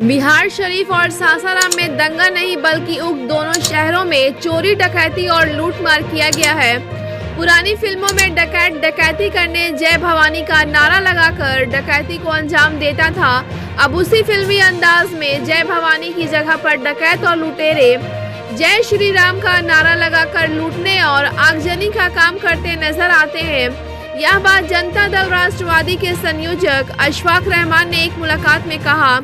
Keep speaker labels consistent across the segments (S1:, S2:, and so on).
S1: बिहार शरीफ और सासाराम में दंगा नहीं बल्कि उक्त दोनों शहरों में चोरी डकैती और लूटमार किया गया है। पुरानी फिल्मों में डकैत डकैती करने जय भवानी का नारा लगाकर डकैती को अंजाम देता था। अब उसी फिल्मी अंदाज में जय भवानी की जगह पर डकैत और लुटेरे जय श्री राम का नारा लगाकर लूटने और आगजनी का काम करते नजर आते हैं। यह बात जनता दल राष्ट्रवादी के संयोजक अशफाक रहमान ने एक मुलाकात में कहा।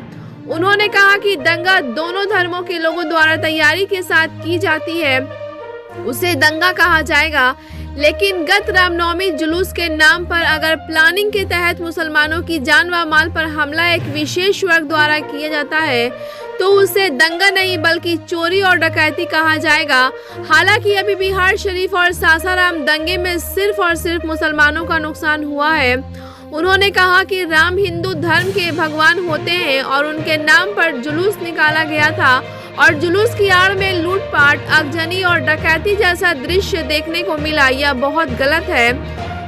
S1: उन्होंने कहा कि दंगा दोनों धर्मों के लोगों द्वारा तैयारी के साथ की जाती है, उसे दंगा कहा जाएगा। लेकिन गत रामनवमी जुलूस के नाम पर अगर प्लानिंग के तहत मुसलमानों की जान व माल पर हमला एक विशेष वर्ग द्वारा किया जाता है तो उसे दंगा नहीं बल्कि चोरी और डकैती कहा जाएगा। हालांकि अभी बिहार शरीफ और सासाराम दंगे में सिर्फ और सिर्फ मुसलमानों का नुकसान हुआ है। उन्होंने कहा कि राम हिंदू धर्म के भगवान होते हैं और उनके नाम पर जुलूस निकाला गया था और जुलूस की आड़ में लूटपाट, आगजनी और डकैती जैसा दृश्य देखने को मिला। यह बहुत गलत है।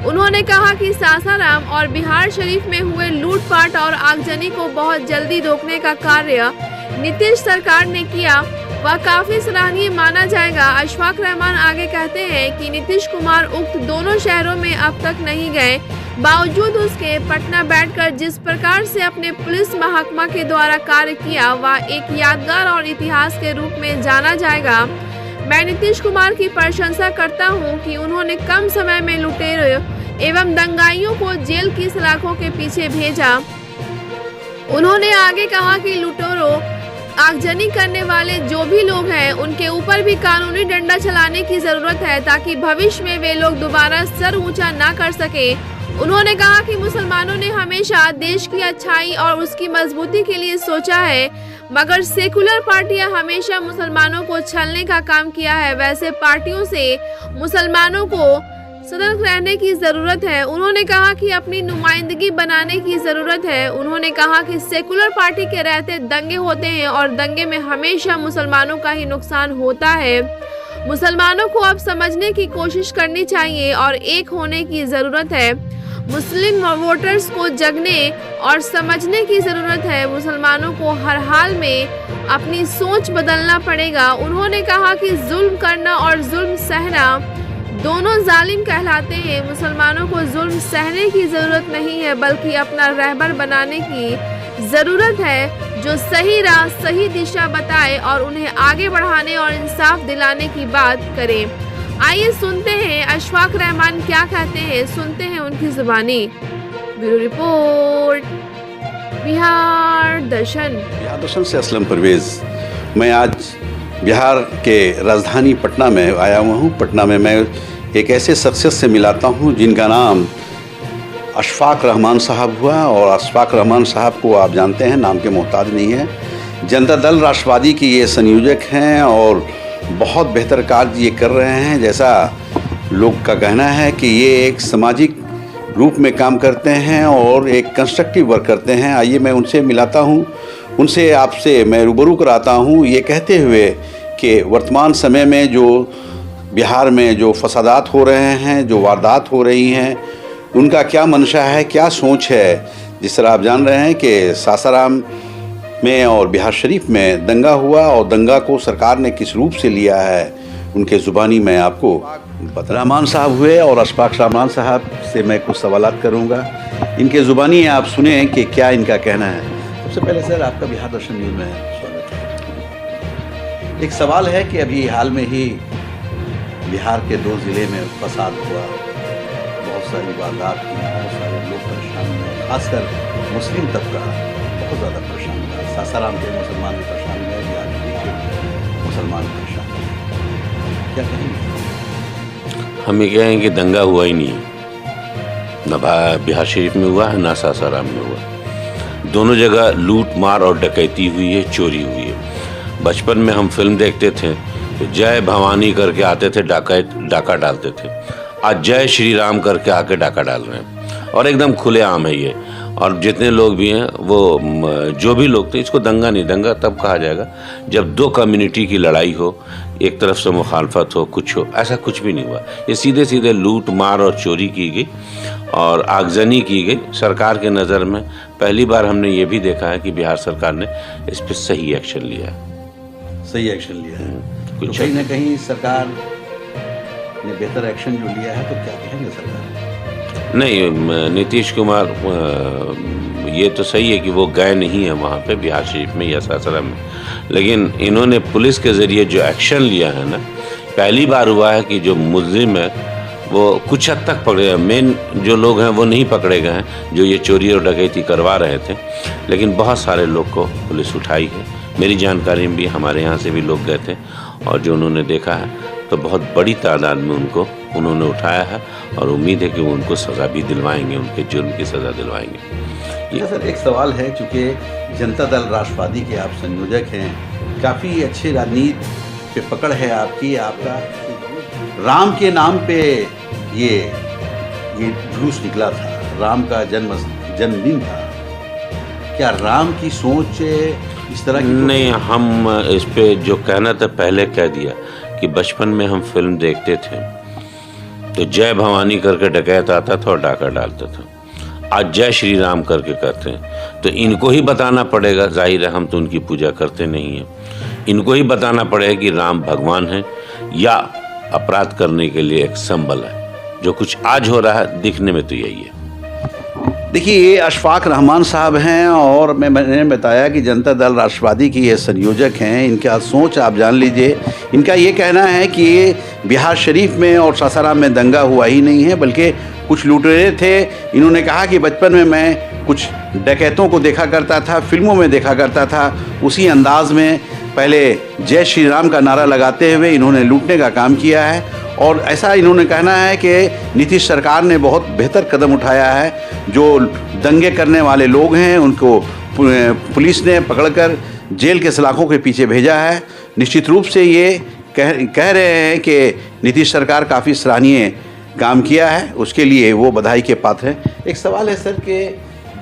S1: उन्होंने कहा कि सासाराम और बिहार शरीफ में हुए लूटपाट और आगजनी को बहुत जल्दी रोकने का कार्य नीतीश सरकार ने किया, वह काफी सराहनीय माना जाएगा। अशफाक रहमान आगे कहते हैं कि नीतीश कुमार उक्त दोनों शहरों में अब तक नहीं गए, बावजूद उसके पटना बैठकर जिस प्रकार से अपने पुलिस महकमा के द्वारा कार्य किया वह एक यादगार और इतिहास के रूप में जाना जाएगा। मैं नीतीश कुमार की प्रशंसा करता हूं कि उन्होंने कम समय में लुटेरे एवं दंगाइयों को जेल की सलाखों के पीछे भेजा। उन्होंने आगे कहा कि लुटेरों, आगजनी करने वाले जो भी लोग हैं उनके ऊपर भी कानूनी डंडा चलाने की जरूरत है ताकि भविष्य में वे लोग दोबारा सर ऊंचा ना कर सके। उन्होंने कहा कि मुसलमानों ने हमेशा देश की अच्छाई और उसकी मजबूती के लिए सोचा है, मगर सेकुलर पार्टियां हमेशा मुसलमानों को छलने का काम किया है। वैसे पार्टियों से मुसलमानों को सतर्क रहने की जरूरत है। उन्होंने कहा कि अपनी नुमाइंदगी बनाने की जरूरत है। उन्होंने कहा कि सेकुलर पार्टी के रहते दंगे होते हैं और दंगे में हमेशा मुसलमानों का ही नुकसान होता है। मुसलमानों को अब समझने की कोशिश करनी चाहिए और एक होने की जरूरत है। मुस्लिम वोटर्स को जगने और समझने की जरूरत है। मुसलमानों को हर हाल में अपनी सोच बदलना पड़ेगा। उन्होंने कहा कि जुल्म करना और जुल्म सहना दोनों जालिम कहलाते हैं। मुसलमानों को जुल्म सहने की जरूरत नहीं है बल्कि अपना रहबर बनाने की जरूरत है जो सही राह, सही दिशा बताए और उन्हें आगे बढ़ाने और इंसाफ दिलाने की बात करे। आइए सुनते हैं अशफाक रहमान क्या कहते हैं, सुनते हैं उनकी जुबानी। ब्यूरो रिपोर्ट, बिहार दर्शन
S2: से असलम परवेज। मैं आज बिहार के राजधानी पटना में आया हुआ हूँ। पटना में मैं एक ऐसे शख्सियत से मिलाता हूँ जिनका नाम अशफाक रहमान साहब हुआ और अशफाक रहमान साहब को आप जानते हैं, नाम के मोहताज नहीं है। जनता दल राष्ट्रवादी की ये संयोजक हैं और बहुत बेहतर कार्य ये कर रहे हैं। जैसा लोग का कहना है कि ये एक सामाजिक रूप में काम करते हैं और एक कंस्ट्रक्टिव वर्क करते हैं। आइए मैं उनसे मिलाता हूँ, उनसे आपसे मैं रूबरू कराता हूँ, ये कहते हुए कि वर्तमान समय में जो बिहार में जो फसादात हो रहे हैं, जो वारदात हो रही हैं, उनका क्या मंशा है, क्या सोच है। जिस तरह आप जान रहे हैं कि सासाराम में और बिहार शरीफ में दंगा हुआ और दंगा को सरकार ने किस रूप से लिया है, उनके ज़ुबानी मैं आपको रहमान साहब हुए और अशफाक रहमान साहब से मैं कुछ सवालात करूँगा। इनके ज़ुबानी आप सुने कि क्या इनका कहना है। सबसे पहले सर, आपका बिहार दर्शन न्यूज़ में स्वागत है। एक सवाल है कि अभी हाल में ही बिहार के 2 ज़िले में फसाद हुआ, बहुत सारी वारदात हुई, बहुत सारे लोग परेशान हुए, खासकर मुस्लिम तबका बहुत ज़्यादा परेशान हुआ। सासाराम के मुसलमान भी परेशान हुए, बिहार के मुसलमान परेशान हुए। क्या कहेंगे?
S3: हम ये कहें कि दंगा हुआ ही नहीं, न बिहार शरीफ में हुआ है ना सासाराम में हुआ। दोनों जगह लूट मार और डकैती हुई है, चोरी हुई है। बचपन में हम फिल्म देखते थे तो जय भवानी करके आते थे, डाका डालते थे। आज जय श्री राम करके आके डाका डाल रहे हैं और एकदम खुलेआम है ये। और जितने लोग भी हैं वो जो भी लोग थे, इसको दंगा नहीं, दंगा तब कहा जाएगा जब 2 कम्युनिटी की लड़ाई हो, एक तरफ से मुखालफत हो, कुछ हो। ऐसा कुछ भी नहीं हुआ। ये सीधे सीधे लूट मार और चोरी की गई और आगजनी की गई। सरकार के नज़र में पहली बार हमने ये भी देखा है कि बिहार सरकार ने इस पर सही एक्शन लिया है।
S2: सही एक्शन लिया है। तो
S3: कुछ
S2: कहीं ना कहीं सरकार ने बेहतर एक्शन जो लिया है, तो क्या कहेंगे सरकार?
S3: नहीं, नीतीश कुमार ये तो सही है कि वो गए नहीं है वहाँ पे बिहार शरीफ में या सासाराम में, लेकिन इन्होंने पुलिस के ज़रिए जो एक्शन लिया है ना, पहली बार हुआ है कि जो मुल्जिम है वो कुछ हद तक पकड़े हैं। मेन जो लोग हैं वो नहीं पकड़े गए हैं जो ये चोरी और डकैती करवा रहे थे, लेकिन बहुत सारे लोग को पुलिस उठाई है। मेरी जानकारी में भी हमारे यहाँ से भी लोग गए थे और जो उन्होंने देखा है तो बहुत बड़ी तादाद में उन्होंने उठाया है और उम्मीद है कि वो उनको सज़ा भी दिलवाएंगे, उनके जुर्म की सज़ा दिलवाएंगे।
S2: ये सर एक सवाल है, चूँकि जनता दल राष्ट्रवादी के आप संयोजक हैं, काफ़ी अच्छे राजनीति पे पकड़ है आपका राम के नाम पे ये जुलूस निकला था, राम का जन्मदिन था। क्या राम की सोच इस तरह की?
S3: नहीं, हम इस पे जो कहना था पहले कह दिया कि बचपन में हम फिल्म देखते थे तो जय भवानी करके डकैत आता था और डाका डालता था। आज जय श्री राम करके करते हैं, तो इनको ही बताना पड़ेगा। जाहिर है हम तो उनकी पूजा करते नहीं हैं, इनको ही बताना पड़ेगा कि राम भगवान है या अपराध करने के लिए एक संबल है। जो कुछ आज हो रहा है दिखने में तो यही है।
S2: देखिए, ये अशफाक रहमान साहब हैं और मैंने बताया कि जनता दल राष्ट्रवादी की ये संयोजक हैं। इनका सोच आप जान लीजिए। इनका ये कहना है कि ये बिहार शरीफ में और सासाराम में दंगा हुआ ही नहीं है, बल्कि कुछ लुटेरे थे। इन्होंने कहा कि बचपन में मैं कुछ डकैतों को देखा करता था, फिल्मों में देखा करता था, उसी अंदाज में पहले जय श्री राम का नारा लगाते हुए इन्होंने लूटने का काम किया है। और ऐसा इन्होंने कहना है कि नीतीश सरकार ने बहुत बेहतर कदम उठाया है। जो दंगे करने वाले लोग हैं उनको पुलिस ने पकड़कर जेल के सलाखों के पीछे भेजा है। निश्चित रूप से ये कह रहे हैं कि नीतीश सरकार काफ़ी सराहनीय काम किया है, उसके लिए वो बधाई के पात्र हैं। एक सवाल है सर कि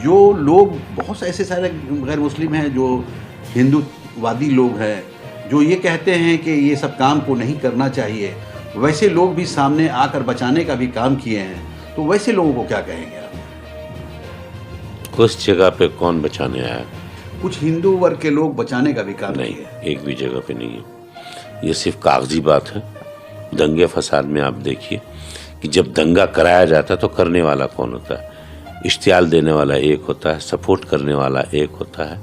S2: जो लोग बहुत से ऐसे सारे गैर मुस्लिम हैं, जो हिंदूवादी लोग हैं, जो ये कहते हैं कि ये सब काम को नहीं करना चाहिए, वैसे लोग भी सामने आकर बचाने का भी काम किए हैं, तो वैसे लोगों को क्या कहेंगे आप?
S3: कुछ जगह पे कौन बचाने आया?
S2: कुछ हिंदू वर्ग के लोग बचाने का भी काम
S3: नहीं,
S2: किए।
S3: एक भी जगह पे नहीं है। ये सिर्फ कागजी बात है। दंगे फसाद में आप देखिए कि जब दंगा कराया जाता है तो करने वाला कौन होता है? इश्तियाल देने वाला एक होता है, सपोर्ट करने वाला एक होता है,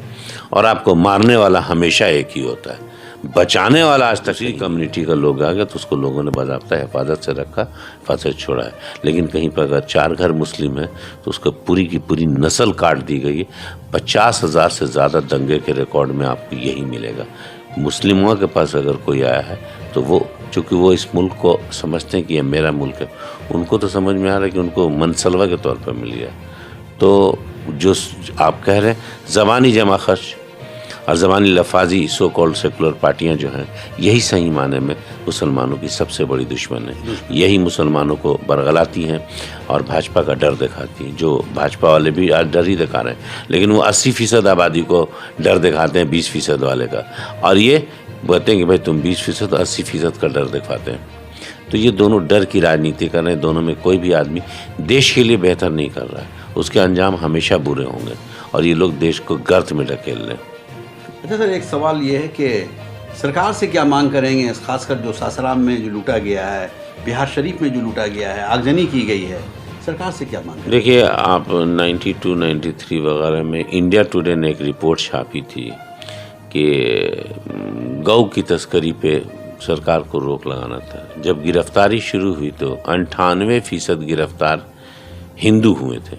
S3: और आपको मारने वाला हमेशा एक ही होता है। बचाने वाला आज तक ही कम्युनिटी का लोग आ गया तो उसको लोगों ने बाज़ाब्ता हिफाजत से रखा, हिफाजत छोड़ा है। लेकिन कहीं पर अगर 4 घर मुस्लिम है तो उसको पूरी की पूरी नस्ल काट दी गई है। 50,000 से ज़्यादा दंगे के रिकॉर्ड में आपको यही मिलेगा। मुस्लिमों के पास अगर कोई आया है तो वो, चूँकि वो इस मुल्क को समझते हैं कि ये मेरा मुल्क है, उनको तो समझ में आ रहा है कि उनको मनसलवा के तौर पर मिल गया। तो जो आप कह रहे हैं ज़बानी जमा खर्च और ज़बानी लफाजी सो कॉल्ड सेकुलर पार्टियां जो हैं, यही सही माने में मुसलमानों की सबसे बड़ी दुश्मन है। यही मुसलमानों को बरगलाती हैं और भाजपा का डर दिखाती हैं। जो भाजपा वाले भी आज डर ही दिखा रहे हैं, लेकिन वो 80% आबादी को डर दिखाते हैं 20% वाले का, और ये कहते हैं कि भाई तुम 20% 80% का डर दिखाते हैं। तो ये दोनों डर की राजनीति कर रहे हैं। दोनों में कोई भी आदमी देश के लिए बेहतर नहीं कर रहा है, उसके अंजाम हमेशा बुरे होंगे और ये लोग देश को गर्त में ढकेल रहे हैं।
S2: अच्छा सर, एक सवाल ये है कि सरकार से क्या मांग करेंगे, खासकर जो सासाराम में जो लूटा गया है, बिहार शरीफ में जो लूटा गया है, आगजनी की गई है, सरकार से क्या मांग करेंगे?
S3: देखिए, आप 92, 93 वगैरह में इंडिया टुडे ने एक रिपोर्ट छापी थी कि गौ की तस्करी पे सरकार को रोक लगाना था। जब गिरफ्तारी शुरू हुई तो 98% गिरफ्तार हिंदू हुए थे,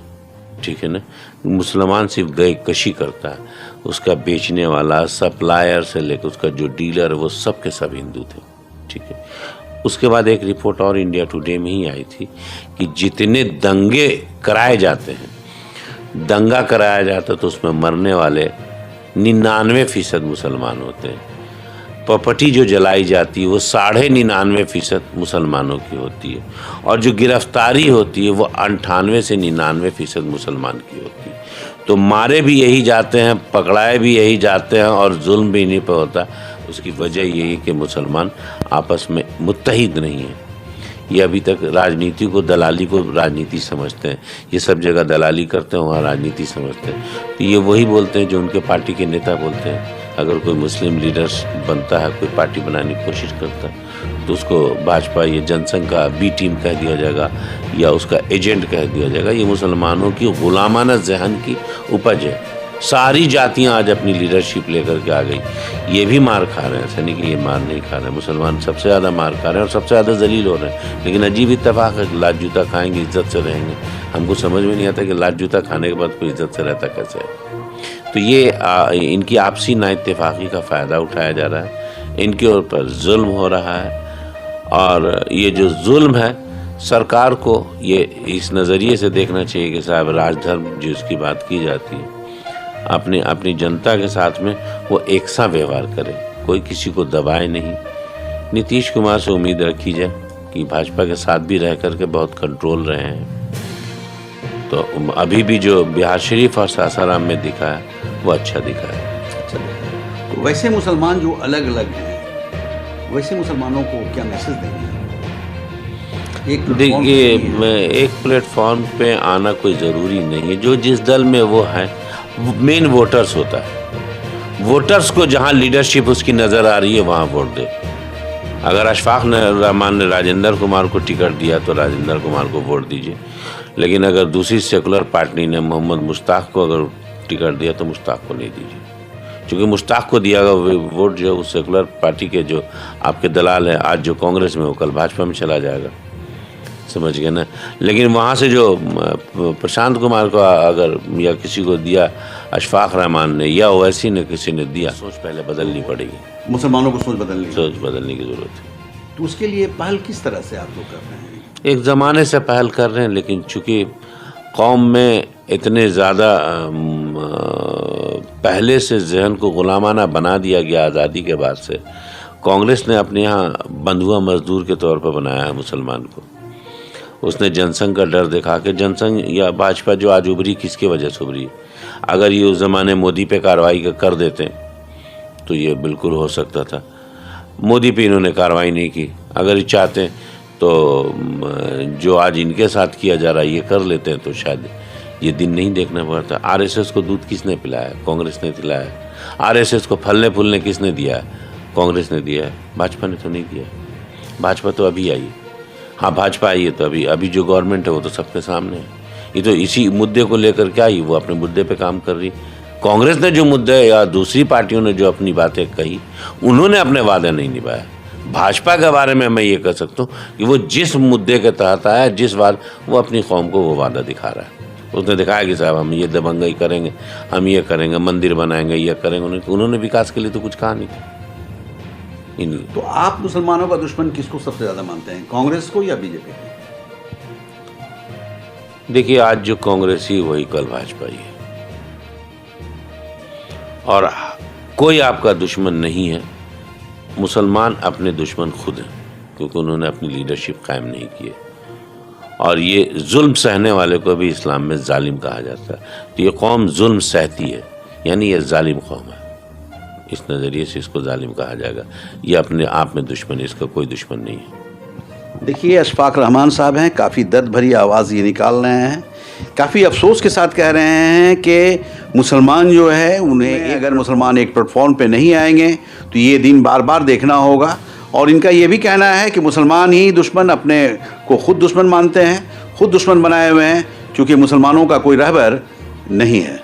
S3: ठीक है ना। मुसलमान सिर्फ गए कशी करता है, उसका बेचने वाला, सप्लायर से लेकर उसका जो डीलर, वो सब के सब हिंदू थे, ठीक है। उसके बाद एक रिपोर्ट और इंडिया टुडे में ही आई थी कि जितने दंगे कराए जाते हैं, दंगा कराया जाता तो उसमें मरने वाले 99% मुसलमान होते हैं। प्रॉपर्टी जो जलाई जाती है वो 99.5% मुसलमानों की होती है, और जो गिरफ्तारी होती है वो 98 से 99% मुसलमान की होती है। तो मारे भी यही जाते हैं, पकड़ाए भी यही जाते हैं, और जुल्म भी इन्हीं पर होता है। उसकी वजह यही है कि मुसलमान आपस में मुत्तहिद नहीं है। ये अभी तक राजनीति को, दलाली को राजनीति समझते हैं। ये सब जगह दलाली करते हैं, वहाँ राजनीति समझते हैं। तो ये वही बोलते हैं जो उनके पार्टी के नेता बोलते हैं। अगर कोई मुस्लिम लीडर्स बनता है, कोई पार्टी बनाने की कोशिश करता है, तो उसको भाजपा ये जनसंघ का बी टीम कह दिया जाएगा या उसका एजेंट कह दिया जाएगा। ये मुसलमानों की गुलामाना जहन की उपज है। सारी जातियां आज अपनी लीडरशिप लेकर के आ गई। ये भी मार खा रहे हैं, ऐसा नहीं कि ये मार नहीं खा रहे हैं। मुसलमान सबसे ज़्यादा मार खा रहे हैं और सबसे ज़्यादा जलील हो रहे हैं। लेकिन अजीब इत्तेफाक है, लात जूता खाएंगे, इज्जत से रहेंगे। हमको समझ में नहीं आता कि लात जूता खाने के बाद कोई इज्जत से रहता कैसे है। तो ये इनकी आपसी नाइत्तेफाकी का फ़ायदा उठाया जा रहा है, इनके ऊपर जुल्म हो रहा है। और ये जो जुल्म है, सरकार को ये इस नज़रिए से देखना चाहिए कि साहब राजधर्म जिसकी बात की जाती है, अपनी जनता के साथ में वो एक सा व्यवहार करे, कोई किसी को दबाए नहीं। नीतीश कुमार से उम्मीद रखी जाए कि भाजपा के साथ भी रह करके बहुत कंट्रोल रहे हैं। तो अभी भी जो बिहार शरीफ और सासाराम में दिखा है वो अच्छा दिखा है।
S2: तो वैसे मुसलमान जो अलग अलग हैं, वैसे मुसलमानों को क्या मैसेज देंगे?
S3: देखिए, एक प्लेटफॉर्म पे आना कोई ज़रूरी नहीं है। जो जिस दल में वो है, मेन वोटर्स होता है। वोटर्स को जहाँ लीडरशिप उसकी नज़र आ रही है वहाँ वोट दे। अगर अशफाक रहमान ने राजेंद्र कुमार को टिकट दिया तो राजेंद्र कुमार को वोट दीजिए। लेकिन अगर दूसरी सेकुलर पार्टी ने मोहम्मद मुश्ताक को अगर टिकट दिया तो मुश्ताक को नहीं दीजिए, क्योंकि मुश्ताक को दिया गया वोट जो उस सेकुलर पार्टी के जो आपके दलाल हैं, आज जो कांग्रेस में हो कल भाजपा में चला जाएगा, समझ गए ना। लेकिन वहाँ से जो प्रशांत कुमार को अगर या किसी को दिया, अशफाक रहमान ने या ओवैसी ने किसी ने दिया, सोच पहले बदलनी पड़ेगी।
S2: मुसलमानों को सोच बदलने की
S3: ज़रूरत है।
S2: तो उसके लिए पहल किस तरह से आप लोग कर रहे हैं?
S3: एक ज़माने से पहल कर रहे हैं, लेकिन चूँकि कौम में इतने ज़्यादा पहले से जहन को गुलामाना बना दिया गया आज़ादी के बाद से, कांग्रेस ने अपने यहाँ बंधुआ मजदूर के तौर पर बनाया है मुसलमान को। उसने जनसंघ का डर दिखा के, जनसंघ या भाजपा जो आज उभरी, किसकी वजह से उभरी? अगर ये उस ज़माने मोदी पे कार्रवाई कर देते तो ये बिल्कुल हो सकता था। मोदी पे इन्होंने कार्रवाई नहीं की। अगर ये चाहते तो जो आज इनके साथ किया जा रहा है ये कर लेते हैं तो शायद ये दिन नहीं देखना पड़ता। आरएसएस को दूध किसने पिलाया? कांग्रेस ने पिलाया। आरएसएस को फलने फूलने किसने दिया? कांग्रेस ने दिया है, भाजपा ने तो नहीं दिया। भाजपा तो अभी आई है। हाँ, भाजपा आई है तो अभी जो गवर्नमेंट है वो तो सबके सामने है। ये तो इसी मुद्दे को लेकर के आई, वो अपने मुद्दे पे काम कर रही। कांग्रेस ने जो मुद्दे या दूसरी पार्टियों ने जो अपनी बातें कही, उन्होंने अपने वादे नहीं निभाया। भाजपा के बारे में मैं ये कह सकता हूँ कि वो जिस मुद्दे के तहत आया, जिस बात, वो अपनी कौम को वो वादा दिखा रहा है। उसने दिखाया कि साहब हम ये दबंगई करेंगे, हम ये करेंगे, मंदिर बनाएंगे, ये करेंगे। उन्होंने विकास के लिए तो कुछ कहा नहीं था।
S2: तो आप मुसलमानों का दुश्मन किसको सबसे ज़्यादा मानते हैं, कांग्रेस को या बीजेपी को?
S3: देखिए, आज जो कांग्रेसी वही कल भाजपा ही है, और कोई आपका दुश्मन नहीं है। मुसलमान अपने दुश्मन खुद हैं, क्योंकि उन्होंने अपनी लीडरशिप कायम नहीं की है। और ये जुल्म सहने वाले को भी इस्लाम में जालिम कहा जाता है। तो ये कौम जुल्म सहती है, यानी ये जालिम कौम है। इस नज़रिए से इसको जालिम कहा जाएगा। ये अपने आप में दुश्मन है, इसका कोई दुश्मन नहीं है।
S2: देखिए, अशफाक रहमान साहब हैं, काफ़ी दर्द भरी आवाज़ ये निकाल रहे हैं, काफ़ी अफसोस के साथ कह रहे हैं कि मुसलमान जो है, उन्हें अगर मुसलमान एक प्लेटफॉर्म पे नहीं आएंगे तो ये दिन बार बार देखना होगा। और इनका ये भी कहना है कि मुसलमान ही दुश्मन अपने को खुद दुश्मन मानते हैं, खुद दुश्मन बनाए हुए हैं, क्योंकि मुसलमानों का कोई रहबर नहीं है।